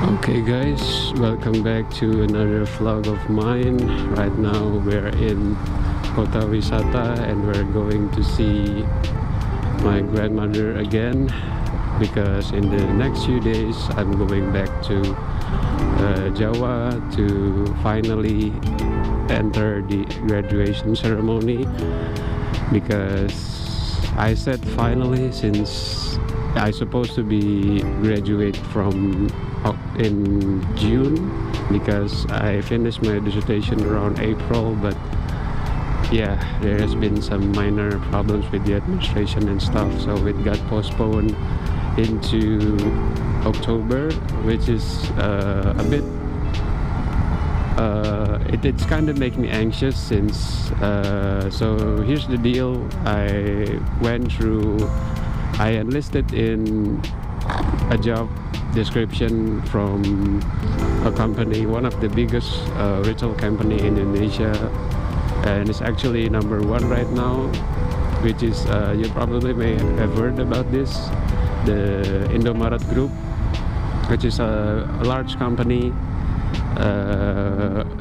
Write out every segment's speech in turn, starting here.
Okay guys, welcome back to another vlog of mine. Right now we're in Kota Wisata and we're going to see my grandmother again, because in the next few days I'm going back to Jawa to finally enter the graduation ceremony. Because I said finally, since I supposed to be graduate from in June, because I finished my dissertation around April, but yeah, there has been some minor problems with the administration and stuff, so it got postponed into October, which is a bit it's kind of making me anxious, since so here's the deal. I enlisted in a job description from a company, one of the biggest retail company in Indonesia, and it's actually #1 right now, which is you probably may have heard about this, the Indomaret Group, which is a large company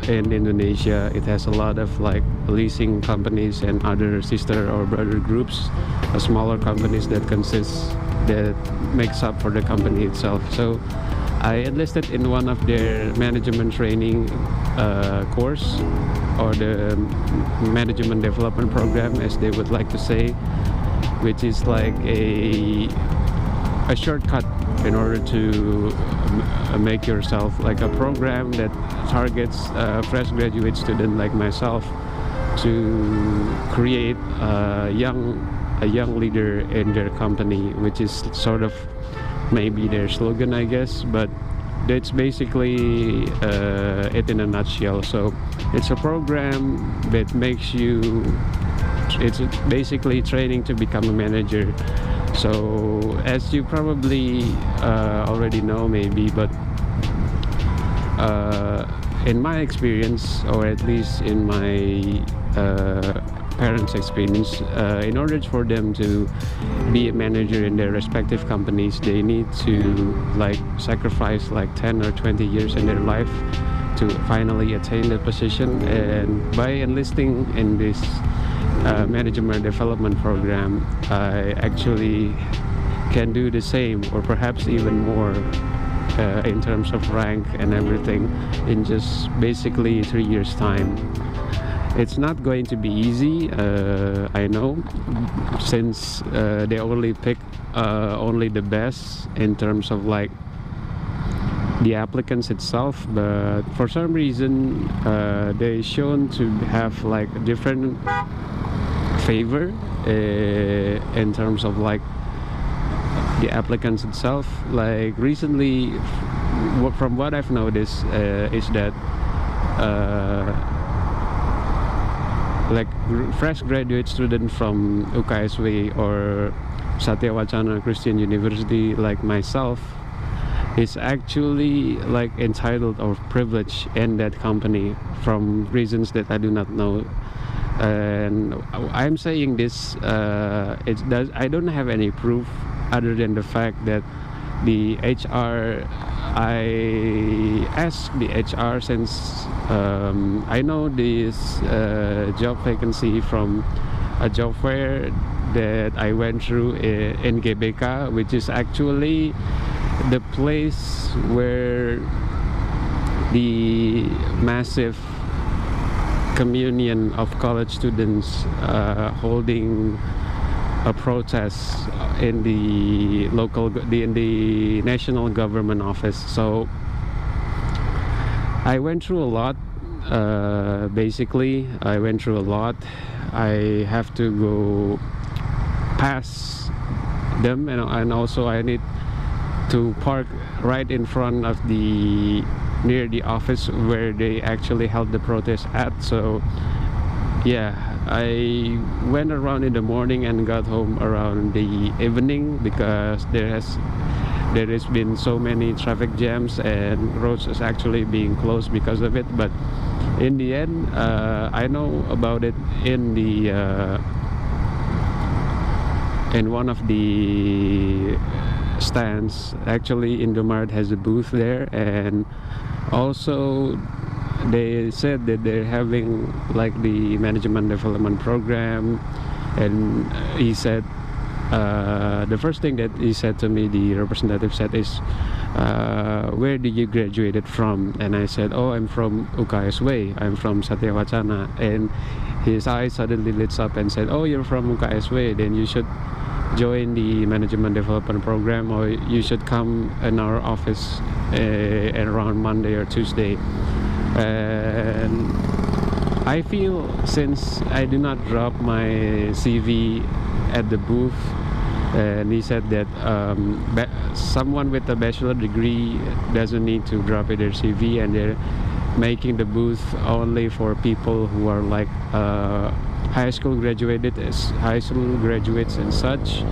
in Indonesia. It has a lot of like leasing companies and other sister or brother groups, smaller companies that makes up for the company itself. So I enlisted in one of their management training course, or the management development program, as they would like to say, which is like a shortcut in order to make yourself like a program that targets fresh graduate student like myself to create a young leader in their company, which is sort of maybe their slogan, I guess, but that's basically it in a nutshell. So it's a program that makes you, it's basically training to become a manager. So as you probably already know maybe, but in my experience, or at least in my parents' experience, in order for them to be a manager in their respective companies, they need to like sacrifice like 10 or 20 years in their life to finally attain that position. And by enlisting in this management development program, I actually can do the same, or perhaps even more, in terms of rank and everything, in just basically 3 years time. It's not going to be easy, I know, since they only pick only the best in terms of like the applicants itself, but for some reason they shown to have like a different favor in terms of like the applicants itself. Like recently, from what I've noticed, is that like fresh graduate student from UKSW or Satya Wacana Christian University like myself is actually like entitled or privileged in that company from reasons that I do not know. And I'm saying this, I don't have any proof other than the fact that the HR, I asked the HR, since I know this job vacancy from a job fair that I went through in GBK, which is actually the place where the massive communion of college students holding a protest in the national government office. So I went through a lot. Basically, I went through a lot. I have to go past them, and also I need to park right in front of near the office where they actually held the protest at. So yeah, I went around in the morning and got home around the evening, because there has been so many traffic jams and roads is actually being closed because of it. But in the end, I know about it in one of the stands. Actually, Indomart has a booth there, and also they said that they're having like the management development program. And he said, the first thing that he said to me, the representative said, is where did you graduated from? And I said, oh, I'm from UKSW, I'm from Satya Wacana. And his eyes suddenly lit up and said, oh, you're from UKSW, then you should join the management development program, or you should come in our office around Monday or Tuesday. And I feel, since I did not drop my CV at the booth, and he said that someone with a bachelor degree doesn't need to drop their CV, and they're making the booth only for people who are like high school graduates and such.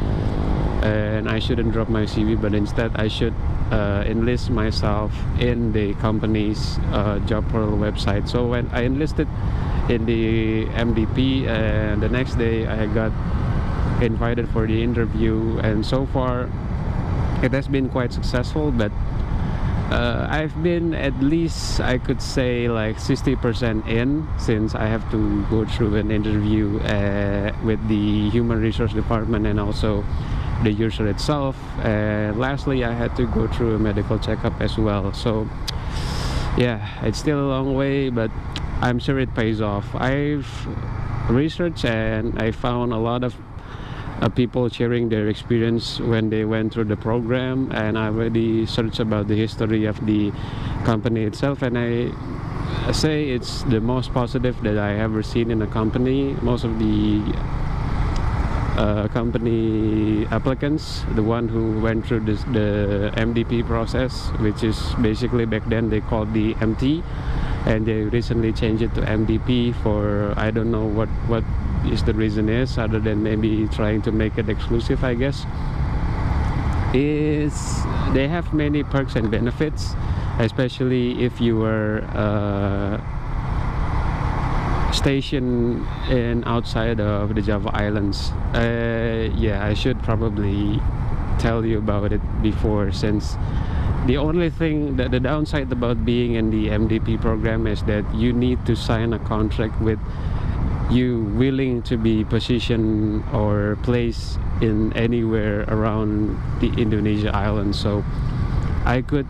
And I shouldn't drop my CV, but instead I should enlist myself in the company's job portal website. So when I enlisted in the MDP, and the next day I got invited for the interview, and so far it has been quite successful. But I've been, at least I could say, like 60% in, since I have to go through an interview with the human resource department and also the user itself. And lastly, I had to go through a medical checkup as well. So yeah, it's still a long way, but I'm sure it pays off. I've researched and I found a lot of people sharing their experience when they went through the program, and I already searched about the history of the company itself, and I say it's the most positive that I ever seen in a company. Most of the company applicants, the one who went through the MDP process, which is basically, back then they called the MT, and they recently changed it to MDP for, I don't know what is the reason is, other than maybe trying to make it exclusive, I guess. Is they have many perks and benefits, especially if you were stationed in outside of the Java Islands. Yeah, I should probably tell you about it before, since the only thing that the downside about being in the MDP program is that you need to sign a contract with you willing to be positioned or placed in anywhere around the Indonesia island. So I could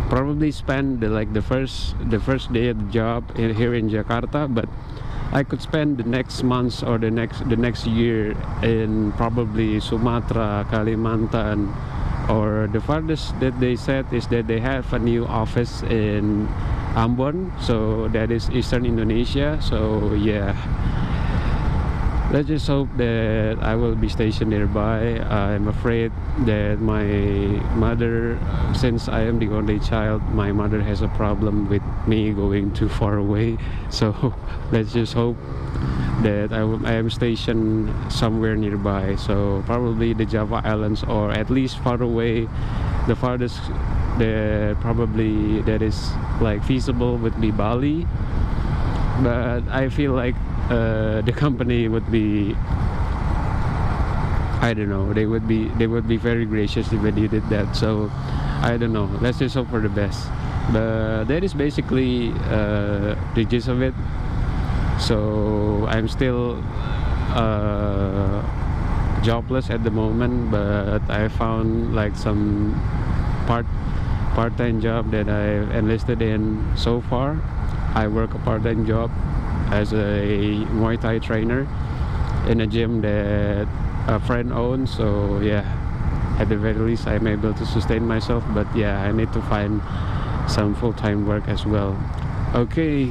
probably spend the first day of the job here in Jakarta, but I could spend the next months or the next year in probably Sumatra, Kalimantan, or the farthest that they said is that they have a new office in Ambon, so that is eastern Indonesia. So yeah, let's just hope that I will be stationed nearby. I'm afraid that my mother, since I am the only child, my mother has a problem with me going too far away. So let's just hope that I am stationed somewhere nearby. So probably the Java Islands, or at least far away. The farthest that is like feasible would be Bali, but I feel like the company would be, I don't know, they would be very gracious if they did that. So I don't know, let's just hope for the best. But that is basically the gist of it. So I'm still jobless at the moment, but I found like some part-time job that I've enlisted in so far. I work a part-time job as a Muay Thai trainer in a gym that a friend owns. So yeah, at the very least I'm able to sustain myself, but yeah, I need to find some full-time work as well. Okay,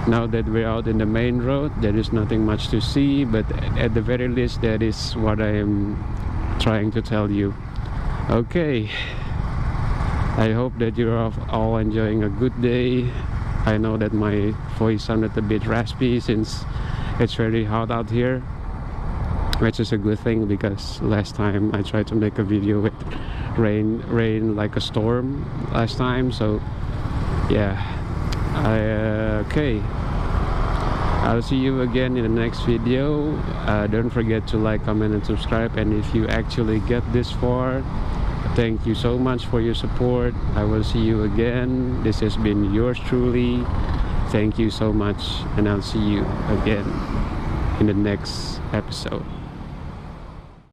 now that we're out in the main road, there is nothing much to see, but at the very least that is what I am trying to tell you. Okay, I hope that you're all enjoying a good day. I know that my voice sounded a bit raspy since it's very hot out here, which is a good thing, because last time I tried to make a video with rain like a storm last time. So yeah, okay, I'll see you again in the next video. Don't forget to like, comment and subscribe, and if you actually get this far, thank you so much for your support. I will see you again. This has been yours truly. Thank you so much, and I'll see you again in the next episode.